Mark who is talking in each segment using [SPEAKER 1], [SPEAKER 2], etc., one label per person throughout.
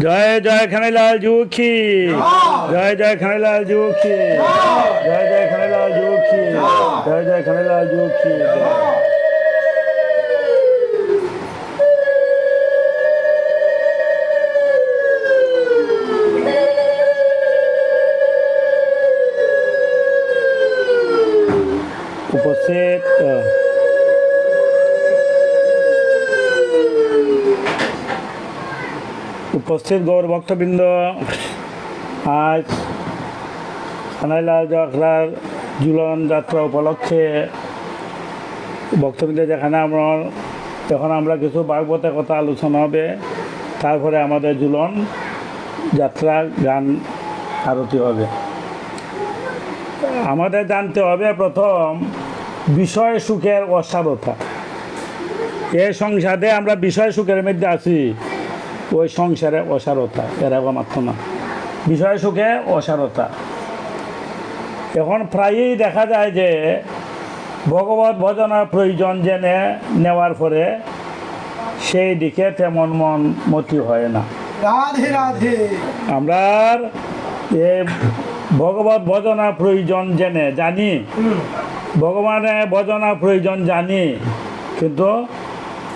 [SPEAKER 1] জয় জয় খানিলাল যুখি, জয় জয় খানিলাল যুখি, জয় জয় খানিলাল যুখি, জয় জয় খানিলাল যুখি। উপস্থিত উপস্থিত গৌর ভক্তবৃন্দ, আজ খানাইলাল জখলার ঝুলন যাত্রা উপলক্ষে ভক্তবৃন্দ যেখানে এখন আমরা কিছু ভাগবতের কথা আলোচনা হবে, তারপরে আমাদের ঝুলন যাত্রা গান আরতি হবে। আমাদের জানতে হবে প্রথম বিষয় সুখের অসারতা। এই সংসারে আমরা বিষয় সুখের মধ্যে আছি, ওই সংসারে অসারতা, এরকম মাত্র না, বিষয় সুখে অসারতা। এখন প্রায়ই দেখা যায় যে ভগবত ভজনার প্রয়োজন জেনে নেওয়ার পরে সেই দিকে তেমন মন মতি হয় না।
[SPEAKER 2] রাধে রাধে।
[SPEAKER 1] আমরা এই ভগবত ভজনার প্রয়োজন জেনে জানি, ভগবানের ভজনার প্রয়োজন জানি, কিন্তু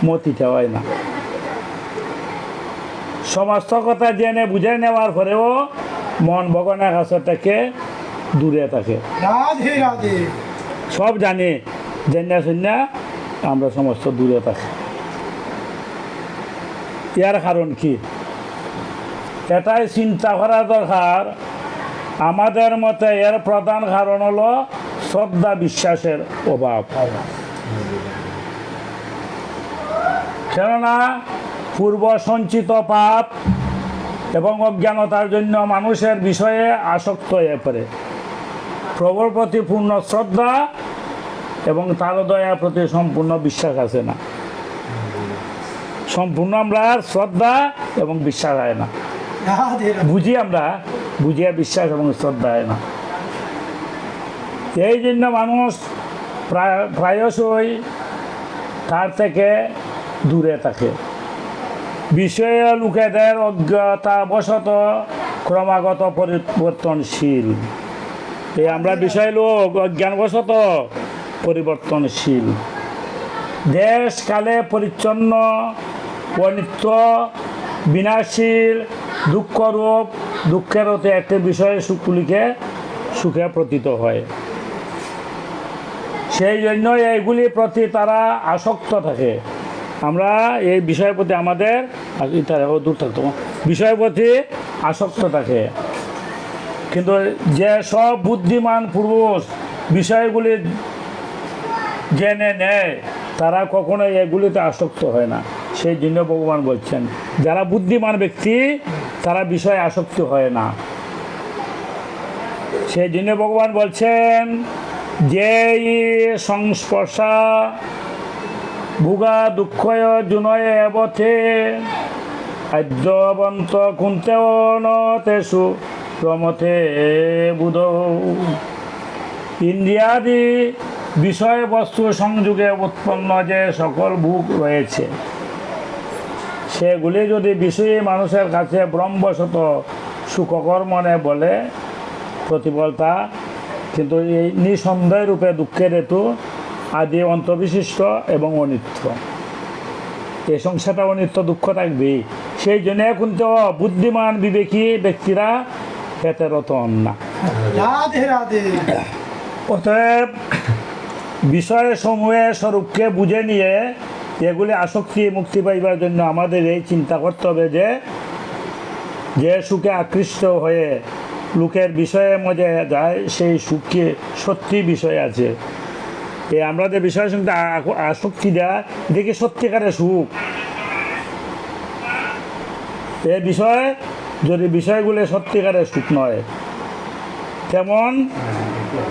[SPEAKER 1] মতিটা হয় না। সমস্ত কথা জেনে বুঝে নেওয়ার পরেও মন ভগবানের কাছ থেকে দূরে থাকে।
[SPEAKER 2] রাধে রাধে।
[SPEAKER 1] সব জানি, জেনে শুনে আমরা সমস্ত দূরে থাকি। এর কারণ কি? এটাই চিন্তা করা দরকার। আমাদের মতে এর প্রধান কারণ হলো শ্রদ্ধা বিশ্বাসের অভাব। কেননা পূর্ব সঞ্চিত পাপ এবং অজ্ঞানতার জন্য মানুষের বিষয়ে আসক্ত হয়ে পড়ে। প্রভুর প্রতি পূর্ণ শ্রদ্ধা এবং তার দয়ার প্রতি সম্পূর্ণ বিশ্বাস আছে না। সম্পূর্ণ আমরা শ্রদ্ধা এবং বিশ্বাস হয় না।
[SPEAKER 2] রাধে রাধে।
[SPEAKER 1] বুঝি আমরা, বুঝিয়া বিশ্বাস এবং শ্রদ্ধা হয় না। এই জন্য মানুষ প্রায়শই তার থেকে দূরে থাকে। বিষয়ে লোকেদের অজ্ঞতা বশত ক্রমাগত পরিবর্তনশীল। এই আমরা বিষয় লোক অজ্ঞানবশত পরিবর্তনশীল। দেশ কালে পরিচ্ছন্ন, অনিত্য, বিনাশীল, দুঃখরূপ, দুঃখের হতে একটি বিষয় সুখগুলিকে সুখে প্রতীত হয়। সেই জন্য এইগুলির প্রতি তারা আসক্ত থাকে। আমরা এই বিষয়ের প্রতি আমাদের দূর থাকতো, বিষয়ের প্রতি আসক্ত থাকে। কিন্তু যে সব বুদ্ধিমান পুরুষ বিষয়গুলি জেনে নেয়, তারা কখনোই এগুলিতে আসক্ত হয় না। সেই জন্য ভগবান বলছেন, যারা বুদ্ধিমান ব্যক্তি তারা বিষয়ে আসক্ত হয় না। সেই জন্য ভগবান বলছেন, যে সংস্পর্শা ভুগা দুঃখয় জুনয় এবথে আদ্যবন্ত কুন্তেও নতেষু প্রমথে বুধ। ইন্দ্রিয়াদি বিষয়বস্তু সংযোগে উৎপন্ন যে সকল ভোগ রয়েছে, সেগুলি যদি বিষয়ী মানুষের কাছে ব্রহ্মবশত সুখকর মনে বলে প্রতিফল তা, কিন্তু এই নিঃসন্দেহ রূপে দুঃখের হেতু আদি অন্তবিশিষ্ট এবং অনিত্য। এই সংসারটা অনিত্য, দুঃখ থাকবেই। সেই জন্য কিন্তু বুদ্ধিমান বিবেকী ব্যক্তিরা এতে রত হন না।
[SPEAKER 2] রাধে রাধে।
[SPEAKER 1] অতএব বিষয় সমূহের স্বরূপকে বুঝে নিয়ে এগুলি আসক্তি মুক্তি পাইবার জন্য আমাদের এই চিন্তা করতে হবে যে সুখে আকৃষ্ট হয়ে লোকের বিষয়ের মধ্যে যায়, সেই সুখে সত্যি বিষয় আছে। এই আমরা যে বিষয়ের সঙ্গে আসক্তি দেয়, দেখি সত্যিকারের সুখ। এই বিষয় যদি বিষয়গুলি সত্যিকারের সুখ নয়, তেমন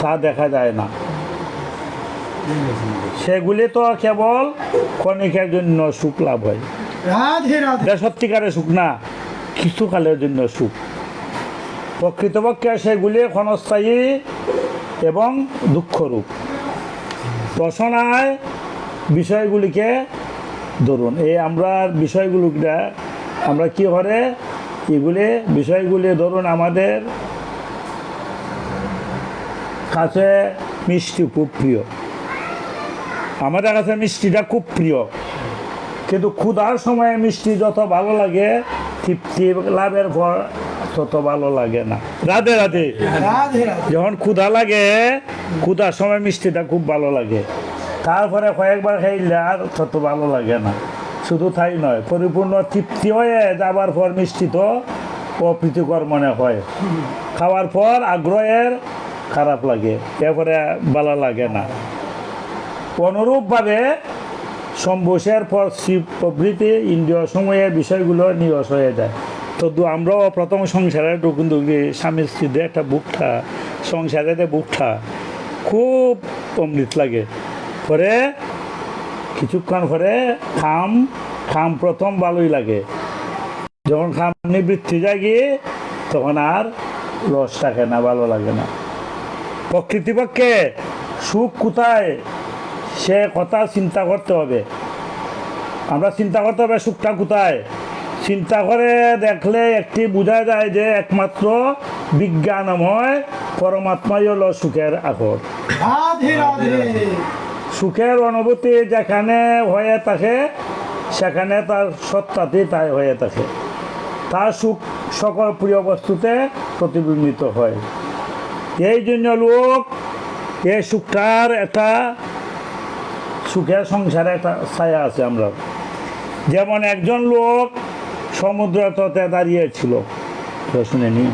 [SPEAKER 1] তা দেখা যায় না। সেগুলি তো কেবল ক্ষণিকের জন্য সুখ লাভ হয়।
[SPEAKER 2] রাধে রাধে।
[SPEAKER 1] সত্যিকারের সুখ না, কিছুকালের জন্য সুখ। প্রকৃতপক্ষে সেগুলি ক্ষণস্থায়ী এবং দুঃখরূপ। রচনায় বিষয়গুলিকে ধরুন, এই আমরা বিষয়গুলিকে আমরা কি করে এগুলি বিষয়গুলি ধরুন আমাদের কাছে মিষ্টি খুব প্রিয়, আমাদের কাছে মিষ্টিটা খুব প্রিয়, কিন্তু ক্ষুধার সময় মিষ্টি যত ভালো লাগে তৃপ্তি লাভের পর তত ভালো লাগে না। রাধে রাধে।
[SPEAKER 2] রাধে রাধে
[SPEAKER 1] যখন ক্ষুধা লাগে ক্ষুধার সময় মিষ্টিটা খুব ভালো লাগে, তারপরে কয়েকবার খাইলে আর তত ভালো লাগে না। শুধু তাই নয়, পরিপূর্ণ তৃপ্তি হয়ে যাবার পর মিষ্টি তো অপ্রীতিকর মনে হয়, খাওয়ার পর আগ্রহের খারাপ লাগে, এরপরে ভালো লাগে না। অনুরূপভাবে সম্ভোষের পর শিব প্রভৃতি ইন্দ্রিয় সময়ের বিষয়গুলো নিরস হয়ে যায়। তো আমরাও প্রথম সংসারে ঢুকুন ঢুকি স্বামী স্ত্রীদের একটা বুকটা, সংসারে বুকটা খুব অমৃত লাগে। পরে কিছুক্ষণ পরে খাম প্রথম ভালোই লাগে, যখন খাম নিবৃত্তি যায় গিয়ে তখন আর রস থাকে না, ভালো লাগে না। প্রকৃতিপক্ষে সুখ কোথায় সে কথা চিন্তা করতে হবে, আমরা চিন্তা করতে হবে সুখটা কোথায়। চিন্তা করে দেখলে একটি বোঝা যায় যে একমাত্র বিজ্ঞানময় পরমাত্মাই হলো সুখের আকর।
[SPEAKER 2] রাধে রাধে
[SPEAKER 1] সুখের অনুভূতি যেখানে হয়ে থাকে সেখানে তার সত্তাতেই তাই হয়ে থাকে, তার সুখ সকল প্রিয় বস্তুতে প্রতিবিম্বিত হয়। এই জন্য লোক এই সুখটার একটা সুখের সংসারে একটা ছায়া আছে। আমরা যেমন একজন লোক সমুদ্র তটে দাঁড়িয়েছিল, শুনেনি?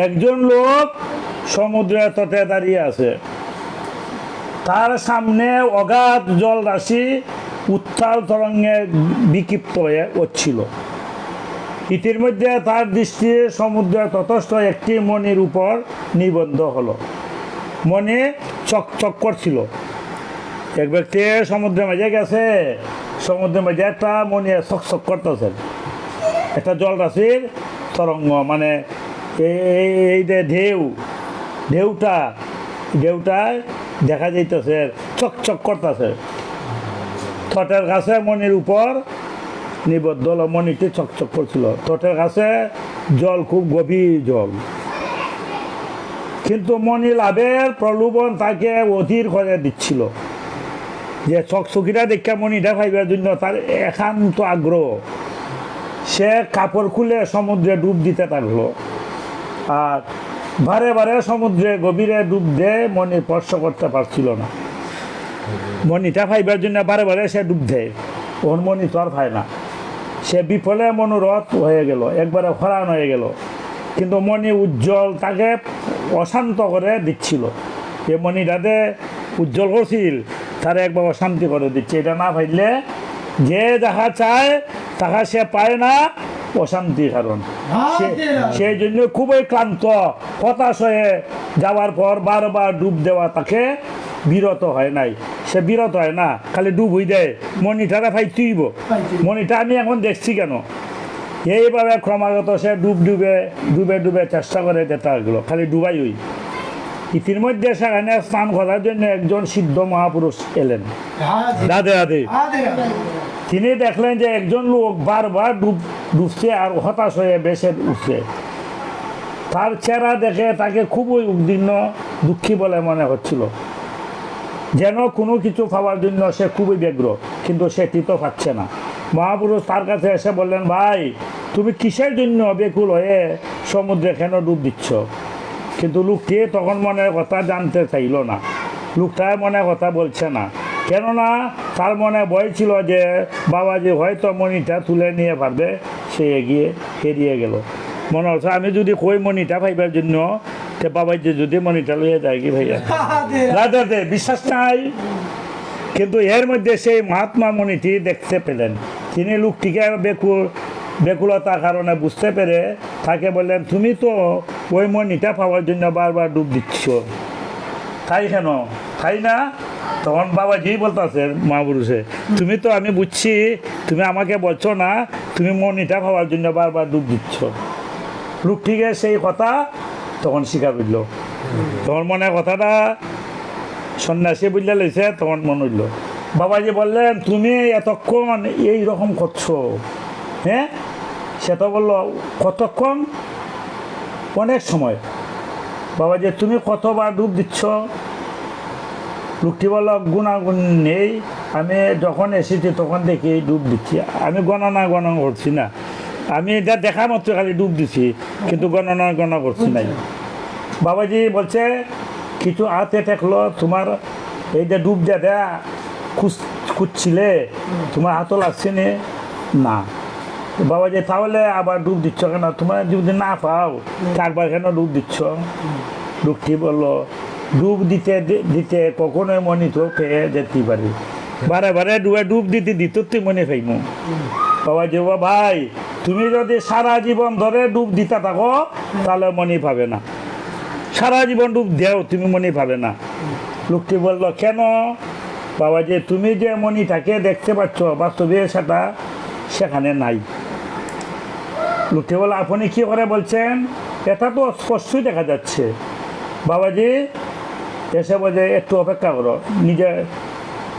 [SPEAKER 1] একজন লোক সমুদ্রের তটে দাঁড়িয়ে আছে, তার সামনে অগাধ জল রাশি উত্তাল তরঙ্গে বিক্ষিপ্ত হয়ে হচ্ছিল। ইতিমধ্যে তার দৃষ্টি সমুদ্রের তটস্থ একটি মণির উপর নিবদ্ধ হলো। মণি চকচক করছিল। এক ব্যক্তি সমুদ্রের মাঝে গেছে, সমুদ্রের মাঝে একটা মণি চকচক করতেছে, একটা জল রাশির তরঙ্গ, মানে এই যে ঢেউটা দেখা যাইতেছে, চকচক করতেছে। তটের কাছে মণির উপর নিবদ্ধ হলো, মণিটি চকচক করছিল। তটের কাছে জল খুব গভীর জল, কিন্তু মণি লাভের প্রলোভন তাকে অধীর করে দিচ্ছিল। যে চকচকিটা দেখে মণিটা পাইবার জন্য তার একান্ত আগ্রহ, সে কাপড় খুলে সমুদ্রে ডুব দিতে থাকলো, আর বারে বারে সমুদ্রে গভীরে ডুব দিয়ে মণি স্পর্শ করতে পারছিল না। মণিটা পাইবার জন্য বারে বারে সে ডুব দেয়, ওর মণি তো আর পায় না। সে বিফলে মনোরথ হয়ে গেল, একবারে হরান হয়ে গেল। কিন্তু মণি উজ্জ্বল তাকে অশান্ত করে দিচ্ছিল। যে মণিটাতে উজ্জ্বল করছিল তারা একবার অশান্তি করে দিচ্ছে। এটা না পাইলে যে যাহা চায় তাহা সে পায় না, অশান্তির কারণ। সেই জন্য খুবই ক্লান্ত হতাশ হয়ে যাওয়ার পর বারবার ডুব দেওয়া তাকে বিরত হয় নাই। সে বিরত হয় না, খালি ডুব হয়ে দেয়। মণিটারে ভাই তুইব, মণিটা আমি এখন দেখছি কেন। এইভাবে ক্রমাগত সে ডুবে চেষ্টা করে যেতে লাগলো, খালি ডুবাই হই। ইতিমধ্যে সেখানে স্নান করার জন্য একজন সিদ্ধ মহাপুরুষ এলেন। রাধে রাধে। তিনি দেখলেন যে একজন লোক বারবার ডুবছে আর হতাশ হয়ে বেশে উঠছে। তার চেহারা দেখে তাকে খুবই উদ্বিগ্ন দুঃখী বলে মনে হচ্ছিল, যেন কোনো কিছু পাওয়ার জন্য সে খুবই ব্যগ্র, কিন্তু সেটি তো পাচ্ছে না। মহাপুরুষ তার কাছে এসে বললেন, ভাই তুমি কিসের জন্য বেকুল হয়ে সমুদ্রে কেন ডুব দিচ্ছ? কিন্তু লোকটি তখন মনের কথা জানতে চাইল না। লোকটা মনের কথা বলছে না, কেননা তার মনে ভয় ছিল যে বাবাজি হয়তো মণিটা তুলে নিয়ে পারবে। সে এগিয়ে হেরিয়ে গেল। মনে হচ্ছে আমি যদি কই মণিটা পাইবার জন্য, তে বাবাজি যদি মণিটা লইয়ে যায় কি ভাইয়া? রাধে, বিশ্বাস নাই। কিন্তু এর মধ্যে সেই মহাত্মা মণিটি দেখতে পেলেন। তিনি লোকটিকে বেকুলতার কারণে বুঝতে পেরে তাকে বললেন, তুমি তো ওই মণিটা পাওয়ার জন্য বারবার ডুব দিচ্ছ, তাই কেন? তাই না? তখন বাবাজি বলতেছে মহাপুরুষে, তুমি তো আমি বুঝছি তুমি আমাকে বলছো না, তুমি মণিটা পাওয়ার জন্য বারবার ডুব দিচ্ছ। লোকটিকে সেই কথা তখন স্বীকার করল। তখন মনে কথাটা সন্ন্যাসী বুঝলে লইছে, তখন মনে হইল। বাবাজি বললেন, তুমি এতক্ষণ এই রকম করছো, হ্যাঁ সে তো বললো কতক্ষণ, অনেক সময়। বাবা যে তুমি কতবার ডুব দিচ্ছ? লোকটি বলল গুণাগুণ নেই, আমি যখন এসেছি তখন দেখি ডুব দিচ্ছি, আমি গণনা করছি না, আমি এটা দেখা মাত্র খালি ডুব দিচ্ছি, কিন্তু গণনা করছি নাই। বাবাজি বলছে কিছু হাতে ঠেকলো তোমার, এই যে ডুব দেয়া খুঁজছিলে, তোমার হাতও লাগছে না। বাবাজি তাহলে আবার ডুব দিচ্ছ কেন? তোমার যদি না পাও চারবার কেন ডুব দিচ্ছ? লোকটি বললো ডুব দিতে দিতে কখনোই মনি তো পেয়ে যেতে পারি, বারে বারে ডুব দিতে তুই মনে পাইমু। বাবাজি ভাই তুমি যদি সারা জীবন ধরে ডুব দিতে থাকো তাহলে মনি পাবে না, সারা জীবন ডুব দেও তুমি মনি পাবে না। লোকটি বলল কেন? বাবাজি তুমি যে মনিটাকে দেখতে পাচ্ছ বাস্তবে সেটা সেখানে নাই। লোকটি বলল আপনি কি করে বলছেন? এটা তো স্পষ্টই দেখা যাচ্ছে। বাবাজি এসে বলছে একটু অপেক্ষা করো,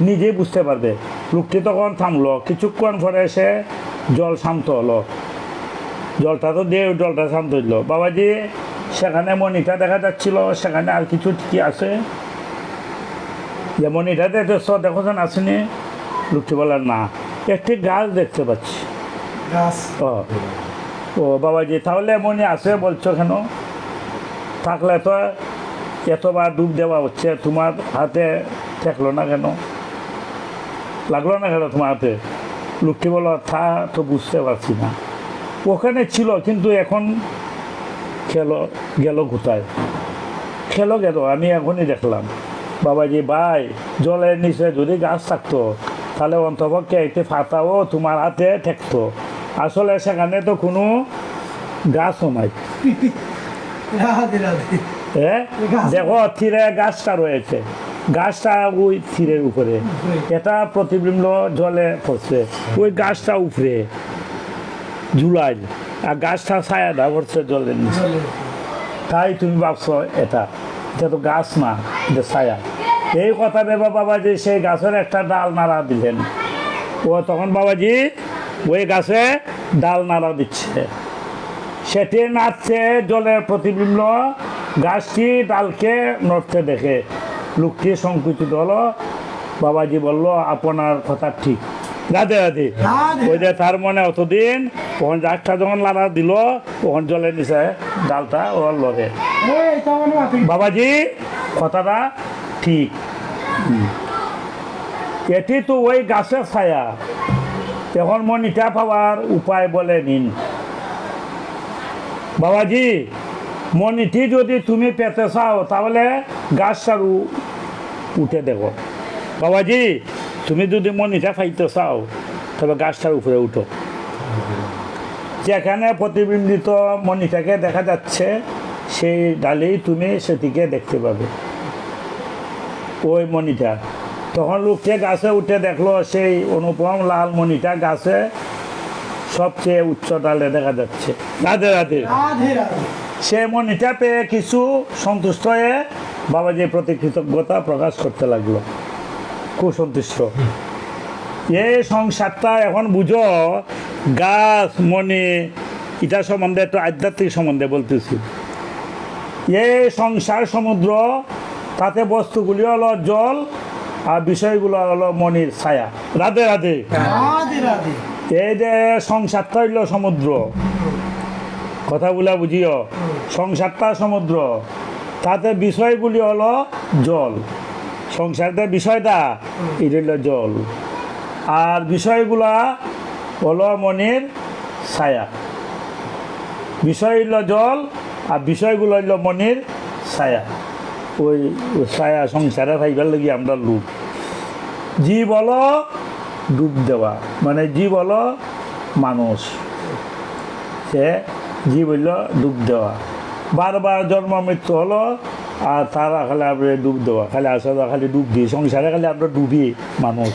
[SPEAKER 1] নিজেই বুঝতে পারবে। লোকটি তখন থামলো, কিছুক্ষণ পরে এসে জল শান্ত হলো, জলটা তো দিয়ে জলটা শান্ত হইল। বাবাজি সেখানে মনিটা দেখা যাচ্ছিল, সেখানে আর কিছু কি আছে? যে মনিটা দেখছেন আসেনি? লোকটি বলে না, একটি গাছ দেখতে পাচ্ছি।
[SPEAKER 2] গাছ।
[SPEAKER 1] ও বাবাজি তাহলে মনি আছে বলছো কেন? থাকলে তো এতবার ডুব দেওয়া হচ্ছে, তোমার হাতে ঠেকলো না কেন, লাগলো না কেন তোমার হাতে? লোকটি বলো তা তো বুঝতে পারছি না, ওখানে ছিল কিন্তু এখন গেল কোথায়? গেল আমি এখনই দেখলাম। বাবাজি ভাই জলের নিচে যদি গাছ থাকতো তাহলে অন্তপক্ষে একটি পাতাও তোমার হাতে ঠেকতো, আসলে সেখানে তো কোনো গাছও নাই।
[SPEAKER 2] রাধে রাধে।
[SPEAKER 1] হ্যাঁ দেখো তীরে গাছটা রয়েছে, গাছটা ওই তীরের উপরে, এটা প্রতিবিম্ব জলে পড়ছে, ওই গাছটা উপরে ঝুলাই, আর গাছটা ছায়াটা পড়ছে জলের নিচে। তাই তুমি ভাবছো এটা তো গাছ না, এটা ছায়া। এই কথা ভেবে বাবাজি সেই গাছের একটা ডাল নাড়া দিলেন। ও তখন বাবাজি ওই গাছে ডাল নাড়া দিচ্ছে, সেটি নাচছে, জলের প্রতিবিম্ব গাছটি ডালকে নড়তে দেখে লোকটি সংকুচিত হলো। বাবাজি বলল আপনার কথা ঠিক। রাধে রাধে। ওই যে তার মনে অতদিন তখন গাছটা যখন লাড়া দিল তখন জলের নিচে ডালটা ও লড়ে। বাবাজি কথাটা ঠিক। এটি তো ওই গাছের ছায়া, এখন মনিটা পাওয়ার উপায় বলে নিন। বাবাজি মনিটি যদি তুমি পেতে চাও তাহলে গাছটার উঠে দেখো। বাবাজি তুমি যদি মনিটা পাইতে চাও তবে গাছটার উপরে উঠো, যেখানে প্রতিবিম্বিত মনিটাকে দেখা যাচ্ছে সেই ডালেই তুমি সেটিকে দেখতে পাবে, ওই মনিটা। তখন লোককে গাছে উঠে দেখলো সেই অনুপম লাল মনিটা গাছে সবচেয়ে উচ্চ ডালে দেখা যাচ্ছে। রাধে রাধে। সে মনিটা পেয়ে কিছু সন্তুষ্ট হয়ে বাবাজির প্রতি কৃতজ্ঞতা প্রকাশ করতে লাগলো, খুব সন্তুষ্ট। এই সংসারটা এখন বুঝো, গাছ মনি এটা সম্বন্ধে একটু আধ্যাত্মিক সম্বন্ধে বলতেছি। এই সংসার সমুদ্র, তাতে বস্তুগুলি হলো জল আর বিষয়গুলো হলো মনির ছায়া। রাধে রাধে। এই যে সংসারটা হইল সমুদ্র, কথাগুলা বুঝিও, সংসারটা সমুদ্র, তাতে বিষয়গুলি হলো জল, সংসারটা বিষয়টা এটা হইল জল, আর বিষয়গুলা হলো মনির ছায়া। বিষয় হইল জল আর বিষয়গুলো হইল মনির ছায়া। ওই ছায়া সংসারে ভাইবার লাগি আমরা লোক। জীব হলো ডুব দেওয়া, মানে জীব হলো মানুষ, সে জীব হইল ডুব দেওয়া, বারবার জন্ম মৃত্যু হলো, আর তারা খালি আমরা ডুব দেওয়া, খালি আসলে খালি ডুব দিই সংসারে, খালি আমরা ডুবি মানুষ,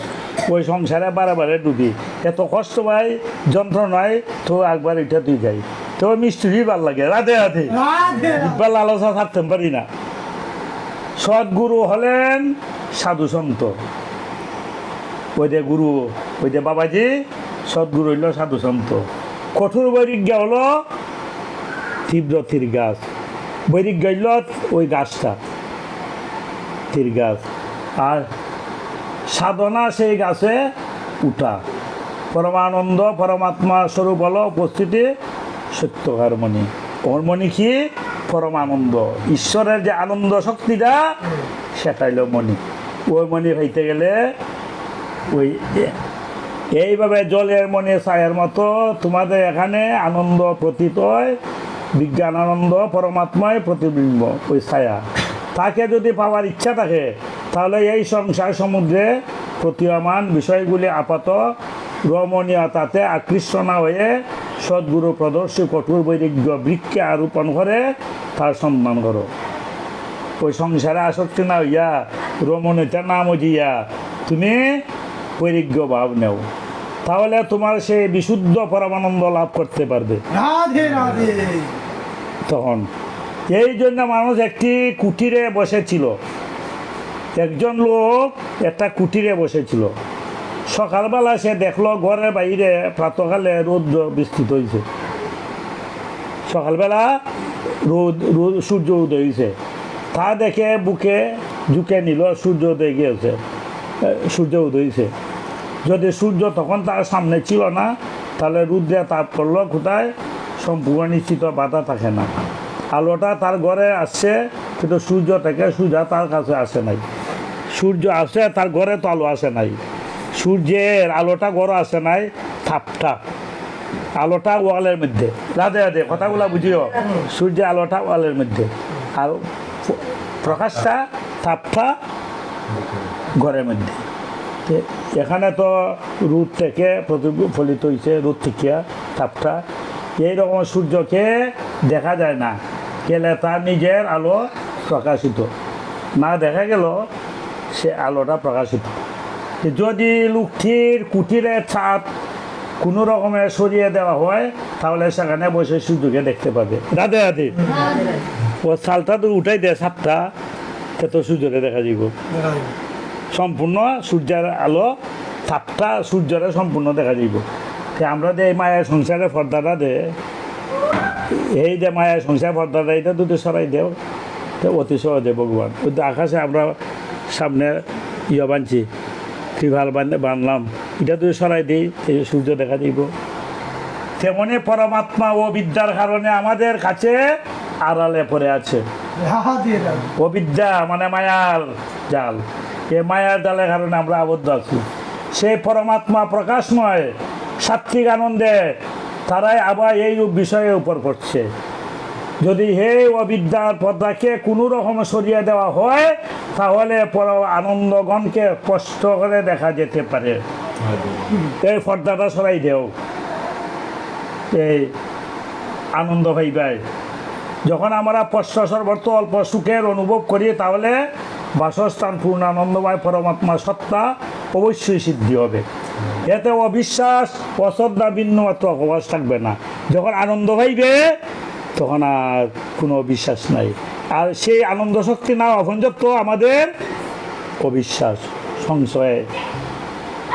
[SPEAKER 1] ওই সংসারে বারে ডুবি। এত কষ্ট ভাই যন্ত্রণায় তো একবার এটা তুই যাই তো মিষ্টি ভাল লাগে। রাধে রাধে। ইকবাল আলোচনা থাকতে পারি না। সদ্গুরু হলেন সাধু সন্ত, ওই যে গুরু, ওই যে বাবাজি সদ্গুরু হইল সাধু সন্ত। কঠোর বৈরিজ্ঞ হলো তীব্র তীর গাছ, বৈরিজ্ঞ হইল ওই গাছটা তীর গাছ, আর সাধনা সেই গাছে উঠা। পরমানন্দ পরমাত্মা স্বরূপ হলো উপস্থিতি সত্য হারমোনি। হারমোনি কি? পরমানন্দ, ঈশ্বরের যে আনন্দ শক্তিটা সেটা হইল মণি। ওই মণি হইতে গেলে ওই এইভাবে জলের মনে ছায়ার মতো তোমাদের এখানে আনন্দ প্রতীত হয়, বিজ্ঞান আনন্দ পরমাত্মায় প্রতিবিম্ব ওই ছায়া। তাকে যদি পাওয়ার ইচ্ছা থাকে তাহলে এই সংসার সমুদ্রে প্রতীয়মান বিষয়গুলি আপাত রমণীয়তাতে আকৃষ্ট না হয়ে সদ্গুরু প্রদর্শী কঠোর বৈরাগ্য বৃক্ষে আরোপণ করে তার সম্মান করো। ওই সংসারে আসক্তি না হইয়া রমণীয়তা নাম হইয়া তুমি বৈরাগ্য ভাব নেও, তাহলে তোমার সেই বিশুদ্ধ পরমানন্দ লাভ করতে পারবে।
[SPEAKER 2] রাধে রাধে।
[SPEAKER 1] তখন এই জন্য মানুষ একটি কুটিরে বসেছিল, একজন লোক একটা কুটিরে বসেছিল। সকালবেলা সে দেখলো ঘরের বাইরে প্রাতকালে রৌদ্র বিস্তৃত হয়েছে, সকালবেলা রোদ সূর্য উদয় হয়েছে। তা দেখে বুকে ঝুঁকে নিল, সূর্য উদয় গিয়েছে, সূর্য উদয় হয়েছে। যদি সূর্য তখন তার সামনে ছিল না তাহলে রুদ্রে তাপ করলো কোথায়, সম্পূর্ণ নিশ্চিত বাধা থাকে না। আলোটা তার ঘরে আসছে কিন্তু সূর্য থেকে সূর্য তার কাছে আসে নাই। সূর্য আসে তার ঘরে তো আলো আসে নাই, সূর্যের আলোটা ঘরে আসে নাই, থাপটা আলোটা ওয়ালের মধ্যে। রাধে রাধে, কথাগুলো বুঝিও। সূর্যের আলোটা ওয়ালের মধ্যে আর প্রকাশটা থাপটা ঘরের মধ্যে। এখানে তো রোদ থেকে প্রতিফলিত হয়েছে, রোদ থেকে তাপটা। এইরকম সূর্যকে দেখা যায় না গেলে তার নিজের আলো প্রকাশিত না দেখা গেল সে আলোটা প্রকাশিত। যদি লোকটির কুটিরের ছাদ কোনো রকমে সরিয়ে দেওয়া হয় তাহলে সেখানে বসে সূর্যকে দেখতে পাবে। রাধে রাধে। ও ছালটা তো উঠাই দেয় ছাদটা, তো সূর্যকে দেখা যাব সম্পূর্ণ, সূর্যের আলো তাপটা সূর্যরে সম্পূর্ণ দেখা যাব। আমরা যে এই মায়ের সংসারে পর্দাটা দে, এই যে মায়ের সংসার পর্দাটা এটা দুটো সরাই দেও তো অতি সহজে ভগবান। কিন্তু আকাশে আমরা সামনে বানছি ত্রিভাল বানলাম, এটা যদি সরাই দিই এই সূর্য দেখা দিব। তেমনি পরমাত্মা ও বিদ্যার কারণে আমাদের কাছে আড়ালে পড়ে আছে।
[SPEAKER 2] রাধে রাধে।
[SPEAKER 1] অবিদ্যা মানে মায়ার জাল, এই মায়ার জালের কারণে আমরা আবদ্ধ আছি। সেই পরমাত্মা প্রকাশময় সাত্বিক আনন্দে তারাই আবার এই বিষয়ের উপর পড়ছে। যদি হে অবিদ্যার পর্দাকে কোনো রকম সরিয়ে দেওয়া হয় তাহলে আনন্দগণকে স্পষ্ট করে দেখা যেতে পারে। এই পর্দাটা সরাই দেও, এই আনন্দ ভাইবাই। যখন আমরা পশ্চাৎবর্ত অল্প সুখের অনুভব করি তাহলে বাসস্থান পূর্ণানন্দময় পরমাত্মা সত্তা অবশ্যই সিদ্ধি হবে। এতে অবিশ্বাস অশ্রদ্ধা বিন্দুমাত্র অবকাশ থাকবে না। যখন আনন্দ হইবে তখন আর কোনো অবিশ্বাস নাই। আর সেই আনন্দ শক্তি না অভঞ্জত্ব আমাদের অবিশ্বাস সংশয়ে।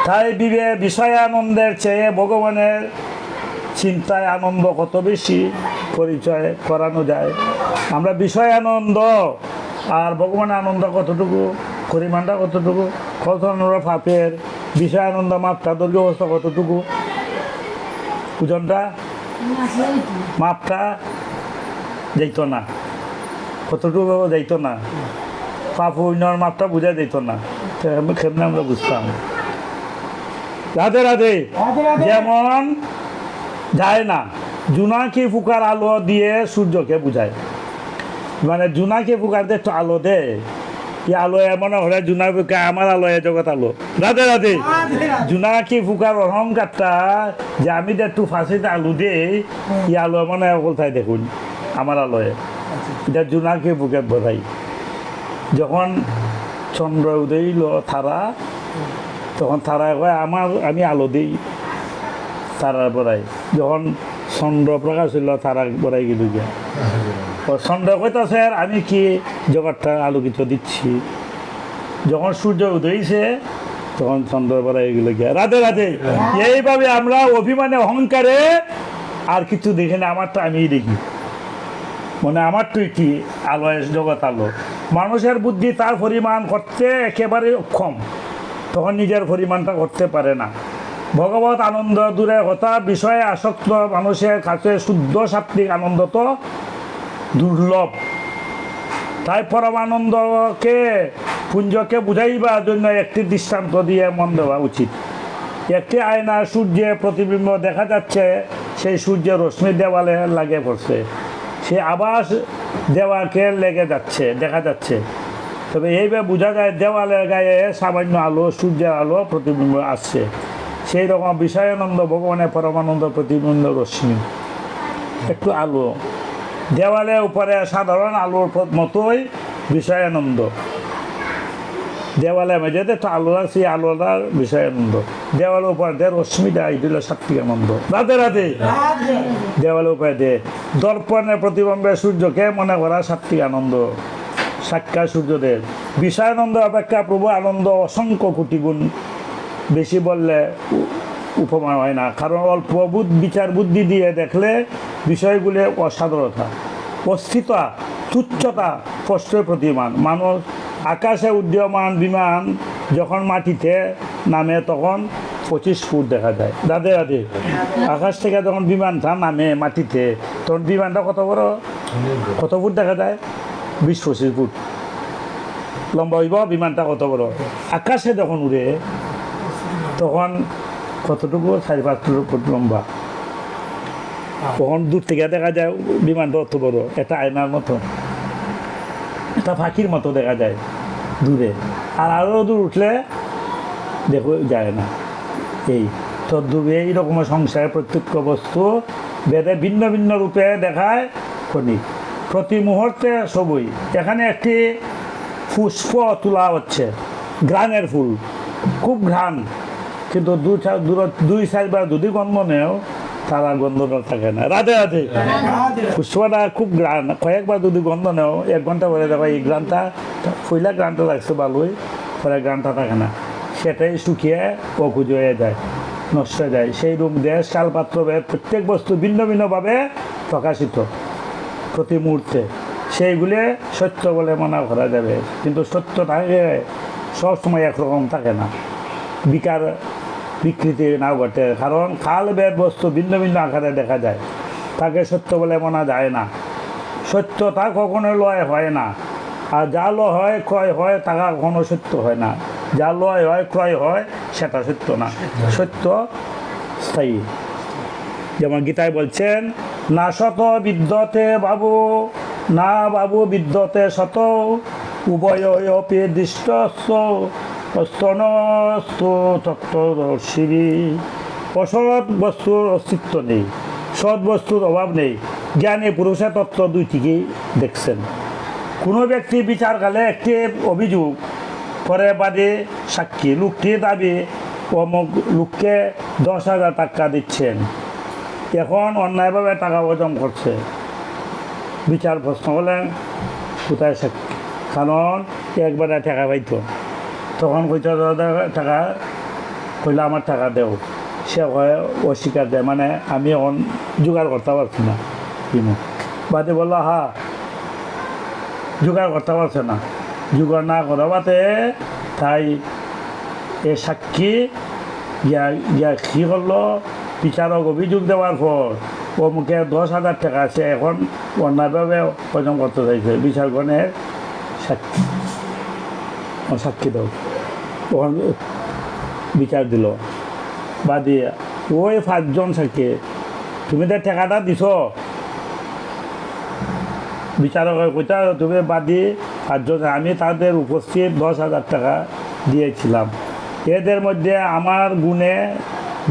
[SPEAKER 1] তাই বিষয় আনন্দের চেয়ে ভগবানের চিন্তায় আনন্দ কত বেশি পরিচয় করানো যায়। আমরা বিষয় আনন্দ আর ভগবানের আনন্দ কতটুকু, পরিমাণটা কতটুকু, কত পাপের বিষয় আনন্দ মাপটা দৈর্ঘ্য অবস্থা কতটুকু, ওজনটা মাপটা যাইত না, কতটুকু যাইত না, পাপ অন্যর মাপটা বোঝা যেত না। কেমনে আমরা বুঝতাম। রাধে রাধে। যেমন যায় না জোনাকি ফুকার আলো দিয়ে সূর্যকে বুঝায়, মানে জোনাকি ফুকার দিয়ে একটু আলো দেয়, এই আলো এমন হলে জোনা ফুকা আমার আলো এ জগৎ আলো। রাধে রাধে। জোনাকি ফুকার অহংকারটা যে আমি যে একটু ফাঁসিতে আলু দেই, এই আলো এমন কোথায় দেখুন আমার আলোয়, এটা জোনাকি ফুকে বোঝাই। যখন চন্দ্র উদয় হইল তারা, তখন তারা কয় আমি আলো দিই তারার বড়াই। যখন চন্দ্র প্রকাশ হইল তারা বড়াই গেল গিয়া, চন্দ্র কইতাছে আমি কি জগৎটা আলোকিত দিচ্ছি। যখন সূর্য উদয়ছে তখন চন্দ্র বড়াই গেল গিয়া। রাধে রাধে। এইভাবে আমরা অভিমানে অহংকারে আর কিছু দেখি না, আমারটা আমিই দেখি, মানে আমার তুই কি আলো জগৎ আলো। মানুষের বুদ্ধি তার পরিমাণ করতে একেবারে অক্ষম, তখন নিজের পরিমাণটা করতে পারে না। ভগবত আনন্দ দূরে কথা, বিষয়ে আসক্ত মানুষের কাছে শুদ্ধ সাত্বিক আনন্দ তো দুর্লভ। তাই পরমানন্দকে পুঞ্জকে বুঝাইবার জন্য একটি দৃষ্টান্ত দিয়ে মন দেওয়া উচিত। একটি আয়না সূর্যে প্রতিবিম্ব দেখা যাচ্ছে, সেই সূর্যের রশ্মি দেওয়ালে লাগে পড়ছে, সে আবাস দেওয়ালকে লেগে যাচ্ছে, দেখা যাচ্ছে। তবে এইভাবে বোঝা যায় দেওয়ালের গায়ে সামান্য আলো, সূর্যের আলো প্রতিবিম্ব আসছে। সেই রকম বিষয়ানন্দ ভগবানের পরমানন্দ প্রতিবিম্ব রশ্মি, একটু আলো দেওয়ালের উপরে সাধারণ আলোর মতোই বিষয়ানন্দ। দেওয়ালের মেঝেতে একটু আলো আছে, আলোটার বিষয়ানন্দ। দেওয়ালের উপর দে রশ্মিটা এই দিল সাত্বিক আনন্দ। রাধে রাধে।
[SPEAKER 2] রাধে
[SPEAKER 1] দেওয়ালের উপরে দে দর্পণের প্রতিবিম্বে সূর্যকে মনে করা সাত্বিক আনন্দ, সাক্ষাৎ সূর্যদেব। বিষয়ানন্দ অপেক্ষা প্রভু আনন্দ অসংখ্য কোটি গুণ বেশি বললে উপমা হয় না, কারণ অল্প বিচার বুদ্ধি দিয়ে দেখলে বিষয়গুলি অসাধারণতা, অস্থিতা, তুচ্ছতা স্পষ্টই প্রতিমান। মানুষ আকাশে উড্ডীয়মান বিমান যখন মাটিতে নামে তখন 25 ফুট দেখা যায়। রাধে রাধে। আকাশ থেকে যখন বিমানটা নামে মাটিতে তখন বিমানটা কত বড়, কত ফুট দেখা যায়? 20-25 ফুট লম্বা হইব বিমানটা, কত বড়। আকাশে যখন উড়ে তখন কতটুকু, 4-5 ফুট লম্বা। তখন দূর থেকে দেখা যায় বিমানটা অত বড়, একটা আয়নার মতো, একটা পাখির মতো দেখা যায় দূরে। আর আরও দূর উঠলে দেখো যায় না। এই তদ্রূপে এই রকমের সংসারের প্রত্যক্ষ বস্তু বেদে ভিন্ন ভিন্ন রূপে দেখায় ক্ষণিক, প্রতি মুহূর্তে সবই। এখানে একটি পুষ্প তোলা হচ্ছে, ঘ্রাণের ফুল, খুব ঘ্রাণ, কিন্তু দুই সাইডবার যদি গন্ধ নেও তারা গন্ধটা থাকে না। রাধে রাধে।
[SPEAKER 2] রাধে
[SPEAKER 1] পুষ্পটা খুব ঘ্রাণ, কয়েকবার যদি গন্ধ নেও 1 ঘন্টা পরে দেখো এই গ্রানটা, পয়লা গ্রানটা লাগছে ভালোই, পরে গ্রানটা থাকে না, সেটাই শুকিয়ে অকুজ হয়ে যায়, নষ্ট হয়ে যায়। সেই রূপ দেশ কাল পাত্র প্রত্যেক বস্তু ভিন্ন ভিন্নভাবে প্রকাশিত প্রতি মুহূর্তে, সেইগুলি সত্য বলে মনে করা যাবে, কিন্তু সত্য থাকে সবসময় একরকম থাকে না, বিকার বিকৃতি না ঘটে। কারণ কাল বেদ বস্তু ভিন্ন ভিন্ন আকারে দেখা যায়, তাকে সত্য বলে মানা যায় না। সত্যতা কখনো লয় হয় না, আর যা লয় হয় ক্রয় হয় তা কখনো সত্য হয় না। যা লয় হয় ক্রয় হয় সেটা সত্য না, সত্য স্থায়ী। যেমন গীতায় বলছেন, না শত বিদ্যতে বাবু, না বাবু বিদ্যতে শত, উভয়পি দৃষ্টস্ব স্তনস্তু তত্ত্বদর্শিনী। অসৎ বস্তুর অস্তিত্ব নেই, সৎ বস্তুর অভাব নেই, জ্ঞানী পুরুষের তত্ত্ব দুইটিকেই দেখছেন। কোনো ব্যক্তি বিচারকালে একটি অভিযোগ করে বাদে সাক্ষী, লোকটি দাবি অমুক লোককে 10,000 টাকা দিচ্ছেন, এখন অন্যায়ভাবে টাকা অর্জন করছে। বিচার প্রশ্ন হলেন কোথায় সাক্ষী, কারণ একবারে টাকা পাইতো, তখন কইতে টাকা কইলে আমার টাকা দেও, সে হয় অস্বীকার দেয়, মানে আমি এখন জোগাড় করতে পারছি না, কিনো বাদে বললো হ্যাঁ জোগাড় করতে পারছে না, জোগাড় না করা বাতে তাই এ সাক্ষী গিয়া কী করলো, বিচারক অভিযোগ দেওয়ার পর ও মুখে 10,000 টাকা আছে, এখন অন্যায়ভাবে অর্জন করতে চাইছে, বিচারগণের সাক্ষী সাক্ষী দাও, তখন বিচার দিল বাদী, ওই 5 জন সাক্ষী, তুমি তো টাকাটা দিছ, বিচারক কইতা তুমি বাদী 5 জন, আমি তাদের উপস্থিত 10,000 টাকা দিয়েছিলাম, এদের মধ্যে আমার গুণে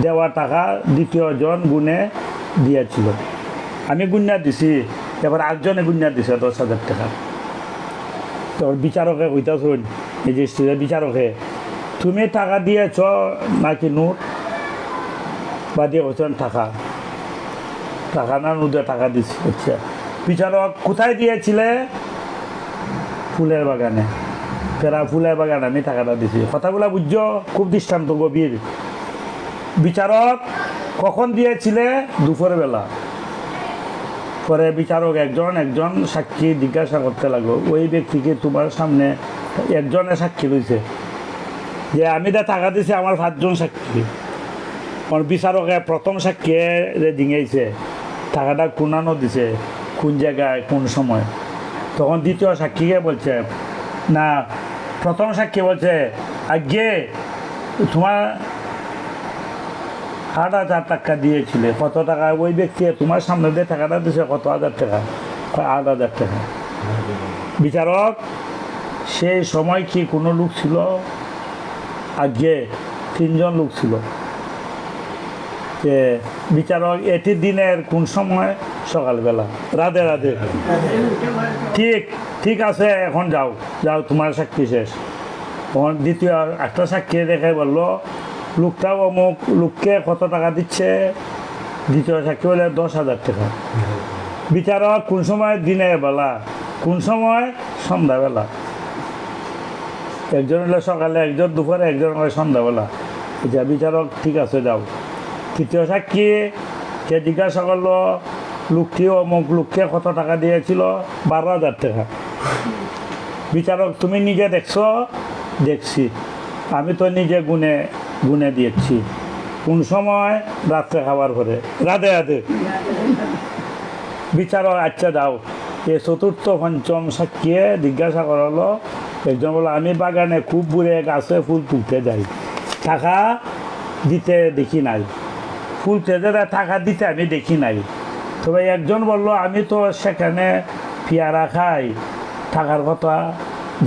[SPEAKER 1] দেওয়া টাকা দ্বিতীয় জন গুণে দিয়েছিল, আমি গুণা দিছি, এবার 8 জনে গুণা দিছে 10,000 টাকা। তো বিচারকে কইতা শুন, এই যে বিচারকে তুমি টাকা দিয়েছ নাকি নোট, বা দিয়ে বলছেন টাকা, টাকা না নোটে টাকা দিচ্ছি। আচ্ছা, বিচারক কোথায় দিয়েছিলে, ফুলের বাগানে, ফেরা ফুলের বাগানে আমি টাকাটা দিছি। কথাগুলো বুঝছো, খুব দৃষ্টান্ত গভীর। বিচারক কখন দিয়েছিলে? দুপুর বেলা। পরে বিচারক একজন সাক্ষী জিজ্ঞাসা করতে লাগলো, ওই ব্যক্তিকে তোমার সামনে একজনের সাক্ষী রয়েছে যে আমি টাকা দিছি, আমার 5 জন সাক্ষী। বিচারকে প্রথম সাক্ষী ডিঙাইছে টাকাটা কোনানো দিছে, কোন জায়গায় কোন সময়। তখন দ্বিতীয় সাক্ষীকে বলছে, না, প্রথম সাক্ষী বলছে আগে তোমার 8,000 টাকা দিয়েছিলে, কত টাকা? ওই ব্যক্তি তোমার সামনে দিয়ে টাকাটা দিয়েছে কত হাজার টাকা? 8,000 টাকা। বিচারক, সেই সময় কি কোনো লোক ছিল? আগে 3 জন লোক ছিল। যে বিচারক, এটি দিনের কোন সময়? সকালবেলা। রাধে রাধে। ঠিক আছে, এখন যাও তোমার সাক্ষী শেষ। তখন দ্বিতীয় একটা সাক্ষী দেখে বললো, লোকটাও অমুক লোককে কত টাকা দিচ্ছে? দ্বিতীয় সাক্ষী বলে 10,000 টাকা। বিচারক, কোন সময়? দিনের বেলা। কোন সময়? সন্ধ্যাবেলা। একজন হলো সকালে, একজন দুপুরে, একজন হলো সন্ধ্যাবেলা। বিচারক, ঠিক আছে, যাও। তৃতীয় সাক্ষী কে জিজ্ঞাসা করলো, লোকটি অমুক লোককে কত টাকা দিয়েছিল? 12,000 টাকা। বিচারক, তুমি নিজে দেখছো? দেখছি, আমি তো নিজে গুনে দিয়েছি। কোন সময়? রাত্রে খাবার পরে। রাধে রাধে। বিচারক, আচ্ছা যাও। এ চতুর্থ পঞ্চম সাক্ষীয়ে জিজ্ঞাসা করলো, একজন বললো, আমি বাগানে খুব বুড়ে গাছে ফুল তুলতে যাই, টাকা দিতে দেখি নাই। ফুল তুলতে টাকা দিতে আমি দেখি নাই। তবে একজন বলল, আমি তো সেখানে পেয়ারা খাই, টাকার কথা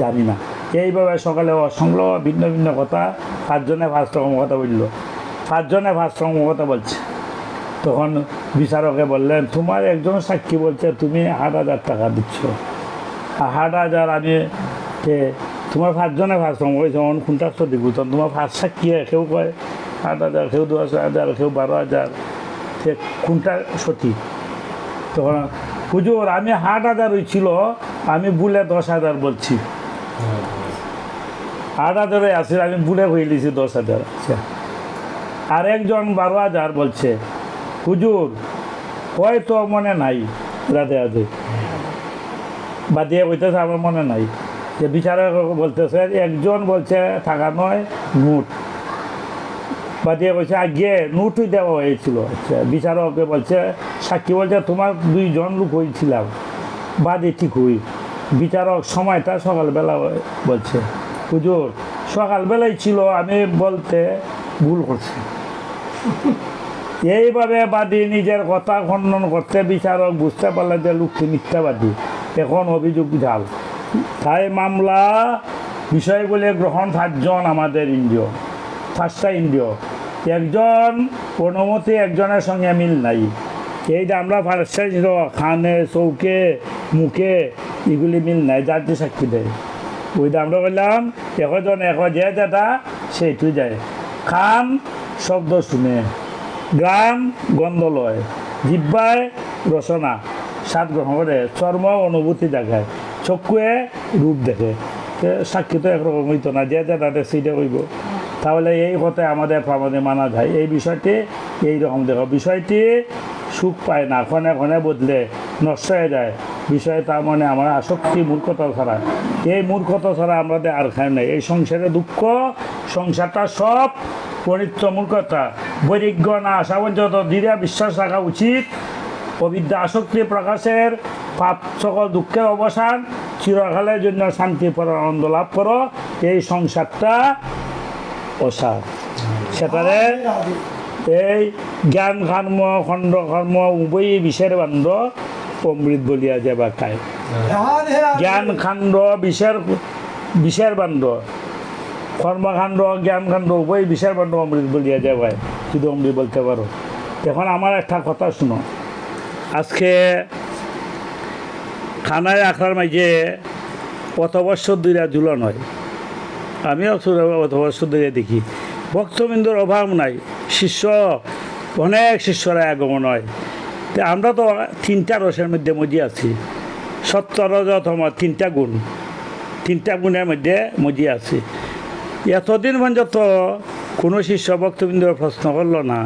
[SPEAKER 1] জানি না। এইভাবে সকালে অসংখ্য ভিন্ন ভিন্ন কথা, 5 জনে 5 রকম কথা বলল। 5 জনে 5 রকম কথা বলছে। তখন বিচারকে বললেন, তোমার একজন সাক্ষী বলছে তুমি 8,000 টাকা দিচ্ছ। 8,000 আমি তোমার 5 জনে 5 রকম বলছে, কোনটা সঠিক? তখন তোমার 5 সাক্ষী, কেউ কয় 8,000, কেউ 10,000, কেউ 12,000, কোনটা সঠিক? তখন হুজুর, আমি 8,000 হয়েছিল, আমি ভুলে 10,000 বলছি। 8,000 আসলে আমি ভুলে হয়ে নিয়েছি 10,000। আচ্ছা। আর একজন 12,000 বলছে। হুজুর, হয়তো মনে নাই। রাধে রাধে। বা দিয়ে বলতেছে আমার মনে নাই। যে বিচারক বলতেছে, একজন বলছে টাকা নয়, নোট। বা দিয়ে বলছে আগে নোটই দেওয়া হয়েছিল। আচ্ছা। বিচারককে বলছে, সাক্ষী বলছে তোমার 2 জন লোক হয়েছিলাম, বাদে ঠিক হই। বিচারক, সময়টা সকালবেলা বলছে। হুজুর, সকালবেলাই ছিল, আমি বলতে ভুল করছি। এইভাবে বাদী নিজের কথা খণ্ডন করতে বিচারক বুঝতে পারলেন যে লোকটি মিথ্যাবাদী, এখন অভিযোগ জাল। তাই মামলা বিষয়গুলি গ্রহণ 5 জন আমাদের ইন্দ্রিয়, 5টা ইন্দ্রিয়। একজন অনুমতি, একজনের সঙ্গে মিল নাই। এইটা আমরা ফার্স্টে ছিল, খানে, চৌকে, মুখে, এগুলি মিল নাই, যার যে সাক্ষী দেয়। ওইটা আমরা বললাম, একজন যে যেটা সেইটুই যায়। খান শব্দ শুনে, গ্রাম গন্ধ লয়, জিহ্বায় রসনা স্বাদ গ্রহণ করে, চর্ম অনুভূতি দেখায়, চক্ষুয়ে রূপ দেখে। সাক্ষী তো একরকম হইতো না, যে যেটা সেইটা হইব। তাহলে এই কথায় আমাদের প্রমাণে মানা যায়। এই বিষয়টি এইরকম দেখো, বিষয়টি সুখ পায় না, ক্ষণে ক্ষণে বদলে নষ্ট হয়ে যায়। বিষয় তার মানে আমার আসক্তি, মূর্খতা ছাড়া। এই মূর্খতা ছাড়া আমাদের আর খায় নাই। এই সংসারে দুঃখ, সংসারটা সব পরিত্য মূর্খতা। বৈরাগ্য না আসা পর্যন্ত দৃঢ় বিশ্বাস রাখা উচিত। অবিদ্যা আসক্তি প্রকাশের পাপ সকল দুঃখের অবসান, চিরকালের জন্য শান্তি পর আনন্দ লাভ করো। এই সংসারটা অসার। সেটারে এই জ্ঞান কর্ম, খণ্ড কর্ম উভয়ই বিষের বান্ধ, অমৃত বলিয়া যাবা খায়। জ্ঞান কাণ্ড বিষের বান্ধ, কর্মকাণ্ড জ্ঞানকাণ্ড উভয় বিষের বান্ধ, অমৃত বলিয়া যাবায়, যদি অমৃত বলতে পারো। এখন আমার একটা কথা শুনো। আজকে খানায় আখড়ার মাঝে কত বছর ধরে ঝুলন হয়, আমিও কত বছর ধরে দেখি। ভক্তবৃন্দর অভাব নাই, শিষ্য অনেক শিষ্যরা আগমন হয়। তো আমরা তো 3টা রসের মধ্যে মজি আছি। সত্য, রজ, তম, 3টা গুণ, 3টা গুণের মধ্যে মজি আছি। এতদিন পর্যন্ত কোনো শিষ্য ভক্তবৃন্দর প্রশ্ন করলো না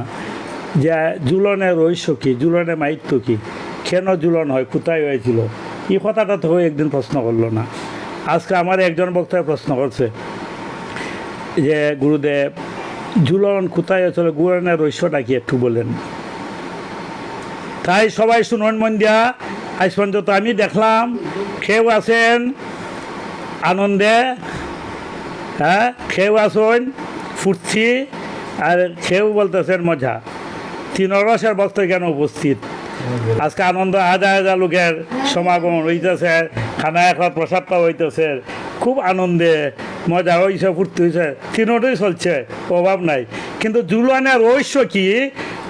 [SPEAKER 1] যে ঝুলনের রহস্য কী, ঝুলনের মাহিত্য কী, কেন ঝুলন হয়, কোথায় হয়েছিল, এই কথাটা তো একদিন প্রশ্ন করলো না। আজকে আমার একজন বক্তায় প্রশ্ন করছে যে গুরুদেব ঝুলন কোথায় হয়েছিল, ঝুলনের রহস্যটা কি একটু বলেন। তাই সবাই শুনুন মন দিয়া। আজ পর্যন্ত আমি দেখলাম কেউ আছেন আনন্দে, হ্যাঁ, কেউ আছেন ফুর্তি, আর কেউ বলতেছেন মজা। তিন রসের ভক্ত কেন উপস্থিত। আজকে আনন্দ, হাজার হাজার লোকের সমাগম হইতেছে, খানা এখন প্রসাদ পাওয়া হইতেছে, খুব আনন্দে মজা হয়েছে, ফুর্তি হয়েছে, তিনোটাই চলছে, অভাব নাই। কিন্তু ঝুলনের রহস্য কি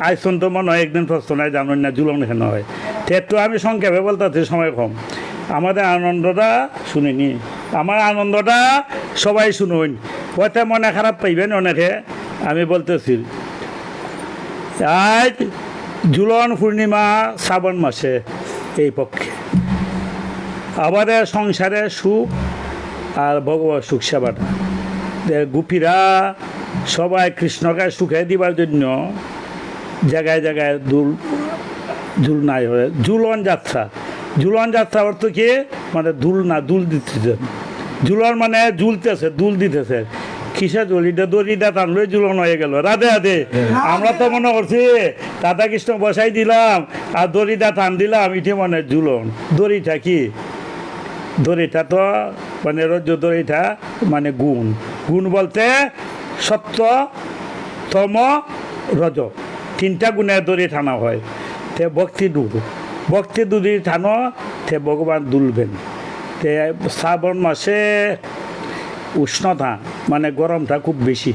[SPEAKER 1] আজ পর্যন্ত মনে হয় একদিন প্রশ্ন নাই, জানুন না ঝুলন কেন হয়। তো একটু আমি সংক্ষেপে বলতেছি, সময় কম। আমাদের আনন্দটা শুনিনি, আমার আনন্দটা সবাই শুনুন, ওতে মনে খারাপ পাইবেন অনেকে। আমি বলতেছি আজ ঝুলন পূর্ণিমা শ্রাবণ মাসে এই পক্ষে আমাদের সংসারে সুখ আর ভগবত সুখ সেবাটা গোপীরা সবাই কৃষ্ণকে সুখে দিবার জন্য জায়গায় জায়গায় ঝুল নাই হয় ঝুলন যাত্রা। ঝুলন যাত্রা অর্থ কি, মানে দুল দিতেছে। ঝুলন মানে ঝুলতেছে, দুল দিতেছে। কিসে দড়িটা দড়িটা টানলে ঝুলন হয়ে গেল। রাধে রাধে। আমরা তো মনে করছি রাধা কৃষ্ণ বসাই দিলাম আর দড়িটা টান দিলাম, এটি মানে ঝুলন। দড়িটা কি, দড়িটা তো মানে রজ্জু দড়িটা মানে গুণ। গুণ বলতে সত্য, তম, রজ, তিনটা গুণের দড়ি টানা হয়। তে ভক্তি দড়ি টানো, তে ভগবান দুলবেন। তে শ্রাবণ মাসে উষ্ণতা মানে গরমটা খুব বেশি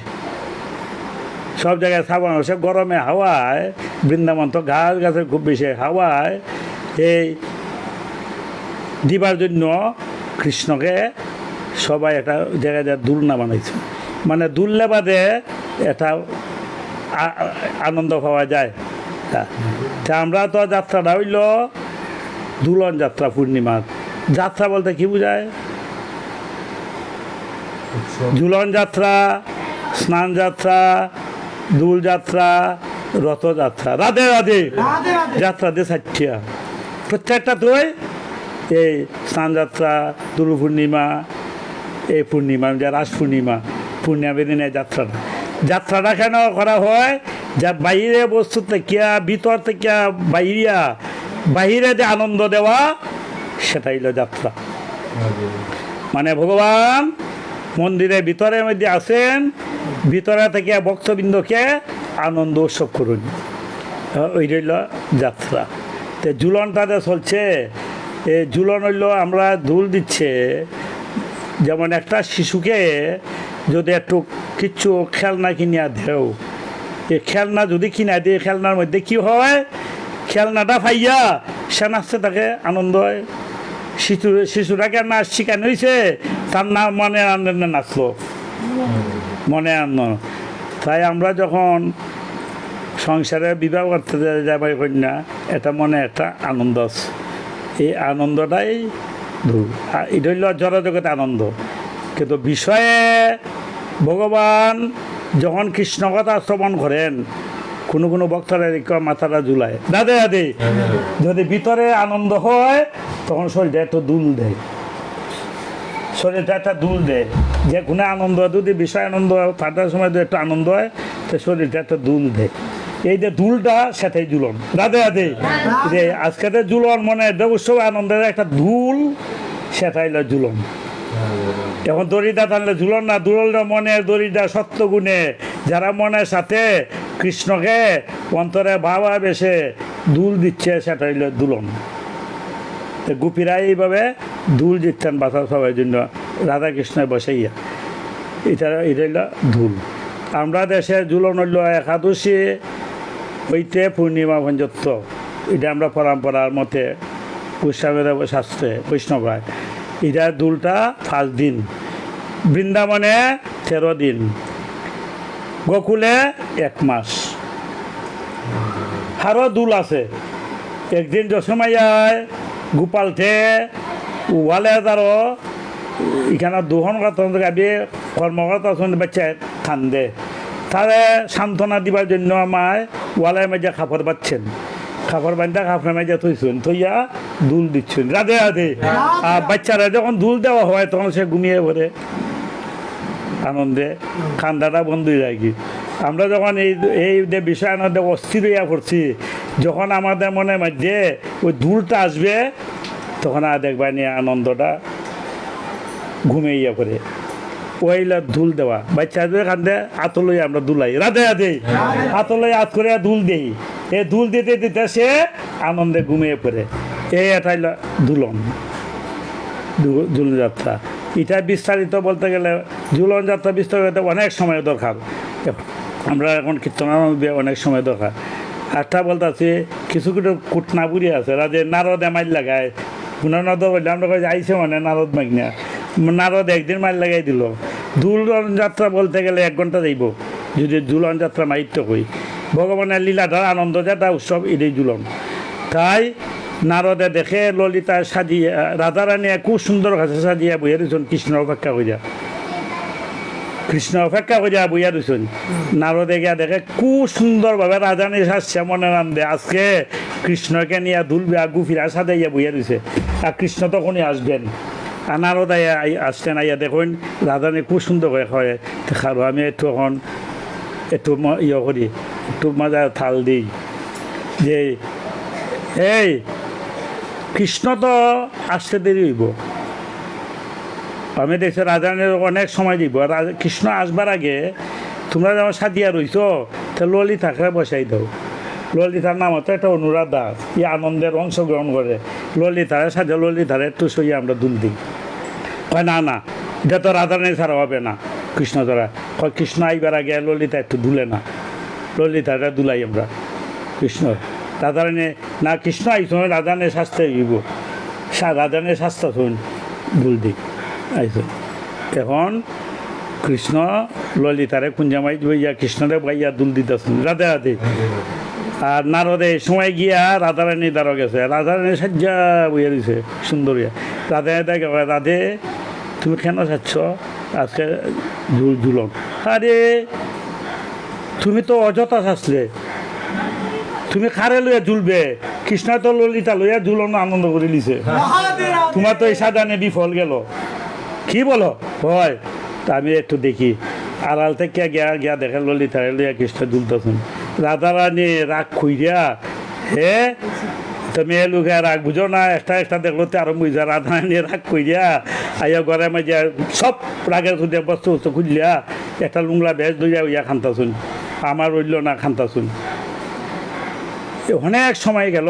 [SPEAKER 1] সব জায়গায়। শ্রাবণ মাসে গরমে হাওয়ায়, বৃন্দাবন তো গাছ গাছে খুব বেশি হাওয়ায় এই দিবার জন্য কৃষ্ণকে সবাই একটা জায়গায় দুলনা বানাইছে। মানে দুললে বাদে এটা আনন্দ পাওয়া যায়। তা আমরা তো যাত্রাটা হইল দুলন যাত্রা পূর্ণিমা। যাত্রা বলতে কি বোঝায়? ঝুলন যাত্রা, স্নান যাত্রা, দুল যাত্রা, রথযাত্রা। রাধে রাধে। যাত্রা দিয়ে চারটিয়া, প্রত্যেকটা তুই এই স্নান যাত্রা, দুল পূর্ণিমা, এই পূর্ণিমা যে রাস পূর্ণিমা দিনে যাত্রাটা কেন করা হয়? যা বাইরে বস্তু থেকে, ভিতর থেকে বাইরে যে আনন্দ দেওয়া, সেটাই হলো যাত্রা। মানে ভগবান মন্দিরের ভিতরের মধ্যে আছেন, ভিতরে থেকে ভক্তবৃন্দকে আনন্দ উৎসব করুন, ওই রইল যাত্রা। তো ঝুলনটাতে চলছে, এই ঝুলন হইল আমরা দুল দিচ্ছে। যেমন একটা শিশুকে যদি একটু কিচ্ছু খেলনা কিনিয়া দেও, এই খেলনা যদি কিনা দিয়ে খেলনার মধ্যে কি হয়, খেলনাটা পাইয়া সে নাচতে তাকে আনন্দ হয়। শিশুটাকে নাচ শিখানো হয়েছে, তার নাম মনে আনন্দে নাচলো, মনে আনন্দ। তাই আমরা যখন সংসারে বিবাহ করতে যাবাই কন্যা, এটা মনে একটা আনন্দ আছে। এই আনন্দটাই এটা হইল জড়জগতে আনন্দ। কিন্তু বিষয়ে ভগবান যখন কৃষ্ণ কথা শ্রবণ করেন, কোনো বক্তারা মাথাটা ঝুলায়। দাদে দাদে যদি ভিতরে আনন্দ হয়, তখন শরীরটা একটু দুল দেয়, শরীরটা একটা দুল দেয়। যে কোনো আনন্দ যদি বিষয় আনন্দ তার সময় যদি একটু আনন্দ হয়, তো শরীরটা একটা দুল দেয়। এই যে দুলটা, সেটাই ঝুলন। রাধে রাধে। যে আজকে ঝুলন মনে উৎসব আনন্দের একটা দুল, সেটাই হলো ঝুলন। এখন দড়িটা টানলে ঝুলন না, দুলটা মনের দড়িটা সত্য গুণে যারা মনের সাথে কৃষ্ণকে অন্তরে ভাবা বেশে দুল দিচ্ছে, সেটা হইল দুলন। তো গোপীরা এইভাবে দুল দিচ্ছেন বাতা সবার জন্য রাধাকৃষ্ণের বসাইয়া। এটা হইল দুল। আমরা দেশে ঝুলন হইল একাদশী হইতে পূর্ণিমা পর্যন্ত। এটা আমরা পরম্পরার মতে বৈষ্ণবের শাস্ত্রে বৈষ্ণবায় এটা দুলটা 5 দিন, বৃন্দাবনে 13 দিন, গোকুলে 1 মাস। আরও দুল আছে। একদিন যশোমাইয়ায় গোপালতে ওয়ালে তারও এখানে দুখন গাবি কর্মকর্তা বাচ্চায় কান্দে, তারে সান্ত্বনা দিবার জন্য আমায় ওয়ালায় মাঝে খাপড় বাচ্ছেন, খাপড় বান্ধা খাপড়ে মাঝে থইছেন, থইয়া দুল দিচ্ছেন, রাধে রাধে। আর বাচ্চারা যখন দুল দেওয়া হয় তখন সে ঘুমিয়ে পড়ে আনন্দে, কান্দাটা বন্ধ হয়ে যায় কি। আমরা যখন এই যে বিষয় আনন্দে অস্থির হইয়া পড়ছি, যখন আমাদের মনে মধ্যে ওই দুলটা আসবে তখন আর দেখবা নিয়ে আনন্দটা ঘুমিয়ে পড়ে। ওইলা দুল দেওয়া বাচ্চাদের কান্দে আত লই আমরা দুলাই, রাধে রাধে, হাত লই হাত করে দুল দেই। এই দুল দিতে দিতে সে আনন্দে ঘুমিয়ে পড়ে। এই এটাই দুলন, ঝুলন যাত্রা। এটা বিস্তারিত বলতে গেলে ঝুলন যাত্রা বিস্তারিত অনেক সময় দরকার। আমরা এখন কীর্তনের মধ্যে অনেক সময় দরকার। আরটা বলতে আছে কিছু কিছু কুটনা বুড়ি আছে, রাজে নারদে মাইল লাগায়, পুনর্নদ বললে আমরা কাছে আইসে মানে নারদ মাইনা, নারদ একদিন মাইল লাগাই দিল। ঝুলন যাত্রা বলতে গেলে 1 ঘন্টা যাইব যদি ঝুলন যাত্রা মাইত্য কই। ভগবানের লীলাধার আনন্দ যেটা উৎসব এটাই ঝুলন। তাই নারদে দেখে ললিতা সাজিয়ে, রাধারানী খুব সুন্দর কাছে সাজিয়া বইয়া দিয়েছেন কৃষ্ণ অপেক্ষা করিয়া, কৃষ্ণ অপেক্ষা করিয়া বইয়া দিয়েছেন। নারদে গিয়া দেখে খুব সুন্দরভাবে রাধারানী সাজছে মনের আনন্দে, আজকে কৃষ্ণকে নিয়ে দুলবে গুফিরা সাজাইয়া বইয়া দিছে। আর কৃষ্ণ তখনই আসবেন। আর নারদ আসছেন, আইয়া দেখুন রাধারানী খুব সুন্দর করে হয়। দেখারো আমি একটু এখন একটু ইয়ে করি, একটু মজা থাল দিই যে এই কৃষ্ণ তো আসতে দেরি হইব। আমি দেখছি রাধারানীর অনেক সময় দিব। কৃষ্ণ আসবার আগে তোমরা যেমন সাজিয়া রইছ, তা ললিতাকে বসাই দাও। ললিতার নাম হতো একটা অনুরাধা দাস, ই আনন্দের অংশগ্রহণ করে। ললিতারে সাজা, ললিতারে একটু সইয়া আমরা দুল দিই। কয় না না, এটা তো রাধারানী ছাড়া হবে না, কৃষ্ণ ছাড়া। কয় কৃষ্ণ আইবার আগে ললিতা একটু দুলে না, ললিতাটা দুলাই আমরা কৃষ্ণ। রাধারানী না, কৃষ্ণ আইসুন রাধারানীর শাস্তে হইব, রাধারানীর শাস্তা শুন দুল দিই আইসুন। এখন কৃষ্ণ ললিতারে কুঞ্জামাই বইয়া কৃষ্ণরে বাইয়া দুল দিতেছেন, রাধে রাধে। আর নারদে সময় গিয়া রাধারানী দ্বারা গেছে, রাধারানী সাজ্জা বইয়া দিছে সুন্দরিয়া। রাধে দেখে রাধে তুমি কেন চাচ্ছ আজকে ঝুলন? আরে তুমি তো অযথা চাচ্ছিলে, তুমি খারে লইয়া ঝুলবে, কৃষ্ণ তো ললিতা লইয়া ঝুলন আনন্দ করে দিছে, তোমার তো এই সাজানে বিফল গেল। কি বলো? হয় তা আমি একটু দেখি। আড়াল থেকে গিয়া গিয়া দেখে ললিতারে লইয়া কৃষ্ণ ঝুলতেছেন। রাধারানী রাগ খুঁজা, হে তুমি এ লোকে রাগ বুঝো না, একটা দেখলো তো আরো বুঝা। রাধারানী রাগ খুঁজা আইয়া ঘরে মাঝে সব রাগের খুঁজে বস্তু বস্তু খুঁজলিয়া একটা লুংলা বেশ ধরিয়া ইয়া খান্তাছুন, আমার রইল না খান্তাছুন। অনেক সময় গেল,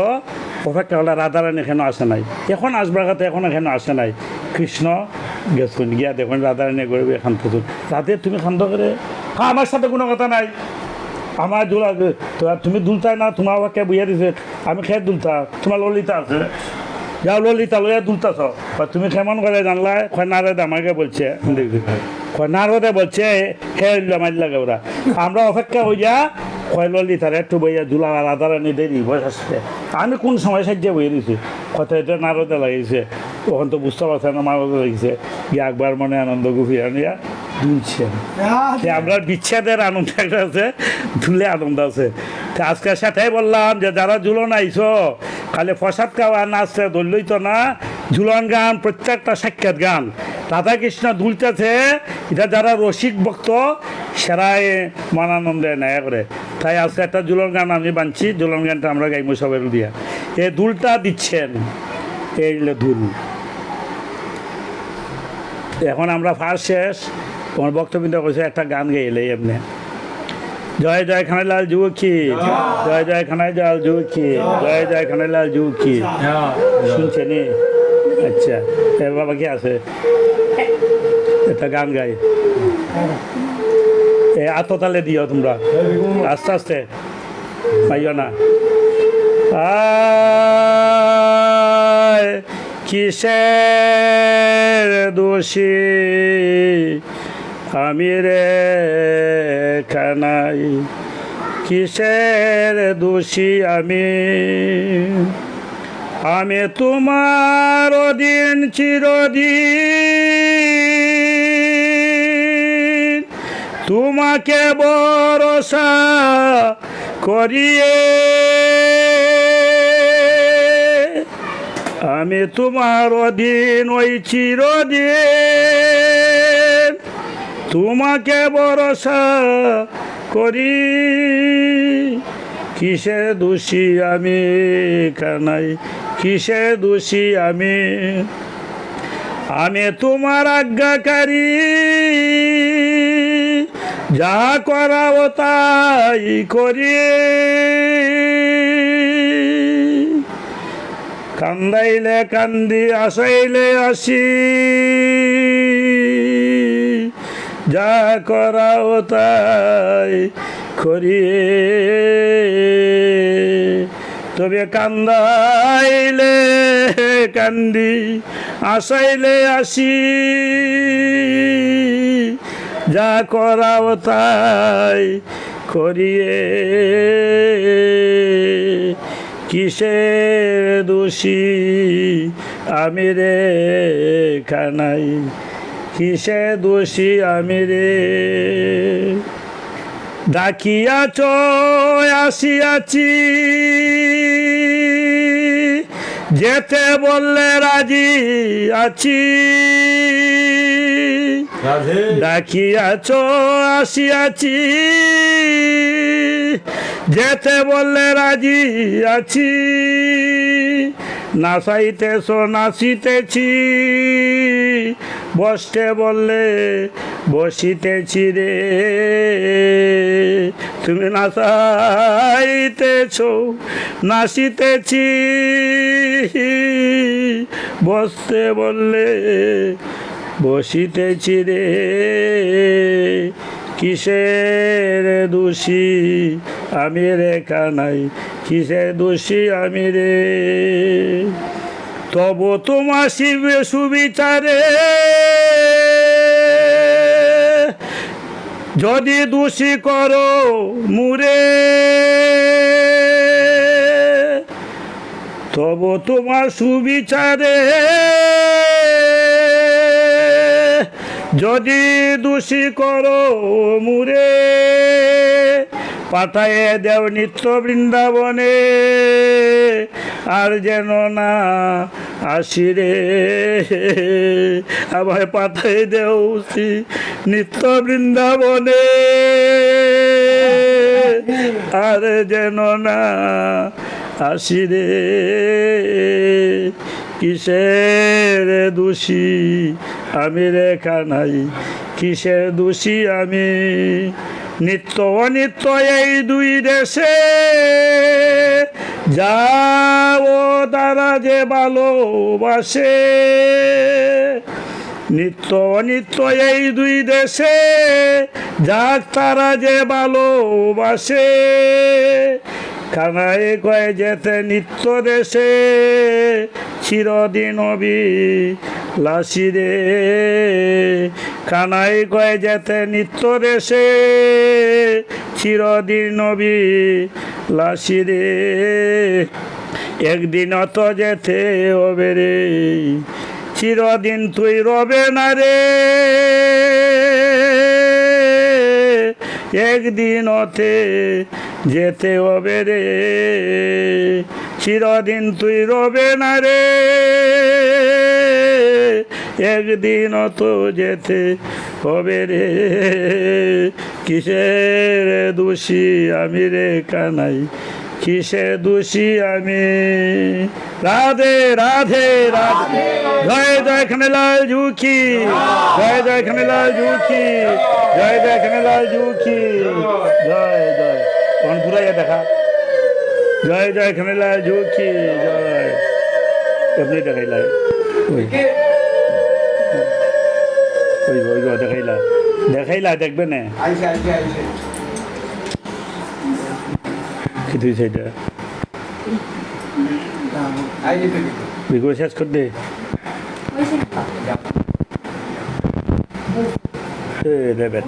[SPEAKER 1] অপেক্ষা হলে রাধারানী এখানে আসে নাই। এখন আসবার কথা এখন এখানে আসে নাই। কৃষ্ণ গেছুন, গিয়া দেখুন রাধারানী করবে খান্তাছুন। রাতে তুমি খান্ত করে, হ্যাঁ আমার সাথে কোনো কথা নাই, আমার দুলা তুমি দুলতাই না, তোমার আমাকে বুঝিয়ে দিছে আমি খেয়ে দুলতা, তোমার ললিতা আছে, যাও ললিতা লইয়া দুলতাছ। তুমি কেমন করে জানলা? কয় নারদ আমাকে বলছে, কয় নারদে বলছে খেয়ে মারি লাগে ওরা। আমরা অপেক্ষা হয়ে যা, কয় ললিতার একটু বইয়া দুলা রাধারানী দেরি বয়স আসছে। আমি কোন সময় সাহায্যে বইয়ে দিছি, কথা এটা নারদে লাগিয়েছে। ওখান তো বুঝতে পারছে না, নারদে লাগিয়েছে। গিয়ে একবার মনে আনন্দ গুফিয়া নিয়া দুলছে। আপনার বিচ্ছেদের আনন্দ একটা আছে, ধুলে আনন্দ আছে। আজকে সেটাই বললাম যে যারা ঝুলন আইছো, খালি প্রসাদ খাওয়া নাচতে ধরলই তো না, ঝুলন গান প্রত্যেকটা সাক্ষাৎ গান রাধাকৃষ্ণ দুলতেছে। এটা যারা রসিক ভক্ত সেরাই মনানন্দে নেয় করে। তাই আজকে একটা ঝুলন গান আমি বানছি, ঝুলন গানটা আমরা গাইবো সবের দিয়া। এই দুলটা দিচ্ছেন, এই দুল। এখন আমরা ফার্স্ট শেষ, তোমার বক্তব্য কইছে একটা গান গাইলে এমনি, জয় জয় খানাইলাল যুবকি, জয় জয় খানাইলাল যুবকি, জয় জয় খানাইলাল যুবকি। শুনছেনি? আচ্ছা, এর বাবা কি আছে? একটা গান গাই, আততালে দিও তোমরা, আস্তে আস্তে পাইও না। কিসের দোষী আমি রে কানাই, কিসের দোষী আমি, আমি তোমার অধীন চিরদিন, তোমাকে ভরসা করিয়ে আমি তোমার অধীন ওই চিরদিন তোমাকে ভরসা করি কিসে দোষী আমি কানাই কিসে দোষী আমি তোমার আজ্ঞাকারী যা করাও তাই করি কান্দাইলে কান্দি আসাইলে আসি যা করাও তাই করি তবে কান্দাইলে কান্দি আসাইলে আসি যা করাও তাই করিয়ে কিসের দোষী আমি রে কানাই কিসে দোষী আমি রে ডাকিয়াছ আসিয়াছি যেতে বললে রাজি আছি ডাকিয়াছ আসিয়াছি যেতে বললে রাজি আছি নাচাইতেছ নাচিতেছি বসতে বললে বসিতেছি রে তুমি নাচাইতেছ নাচিতেছি বসতে বললে বসিতেছি রে কিসের দোষী আমি রে কানাই কিসের দোষী আমি রে তবু তোমার শিবে সুবিচারে যদি দোষী করো মুরে তবু তোমার সুবিচারে যদি দোষী করো মুরে পাঠায় দেও নিত্য বৃন্দাবনে আর যেন না আসি রে আমায় পাঠায় দেও নিত্য বৃন্দাবনে আর যেন না আসি রে কিসের দোষী আমি রে কানাই কিসের দোষী আমি নিত্য অনিত্য এই দুই দেশে যাও তারা যে ভালোবাসে নিত্য অনিত্য এই দুই দেশে যাক তারা যে ভালোবাসে কানাই কয়ে যেতে নিত্য দেশে চিরদিন লাসি রে কানাই কয়ে যেতে নিত্য দেশে চিরদিন লাসি রে একদিন অত যেতে হবে রে চিরদিন তুই রবে না রে একদিন অতে যেতে হবে রে চিরদিন তুই রবে না রে একদিন তো যেতে হবে রে কিসের দোষী আমি রে কানাই কিসের দোষী আমি রাধে রাধে রাধে জয় জয় খানেলাল ঝুঁকি জয় জয় খানেলাল ঝুঁকি জয় জয় খানেলাল ঝুঁকি জয় জয় তখন ঘুরাইয়া দেখা জয় জয় খানেলাল ঝুঁকি জয় এমনি দেখাইলা ওই ওই ওই দেখাইলা দেখাইলা দেখবে না কি তুই সেটা বিগো শেষ কর দে দেবে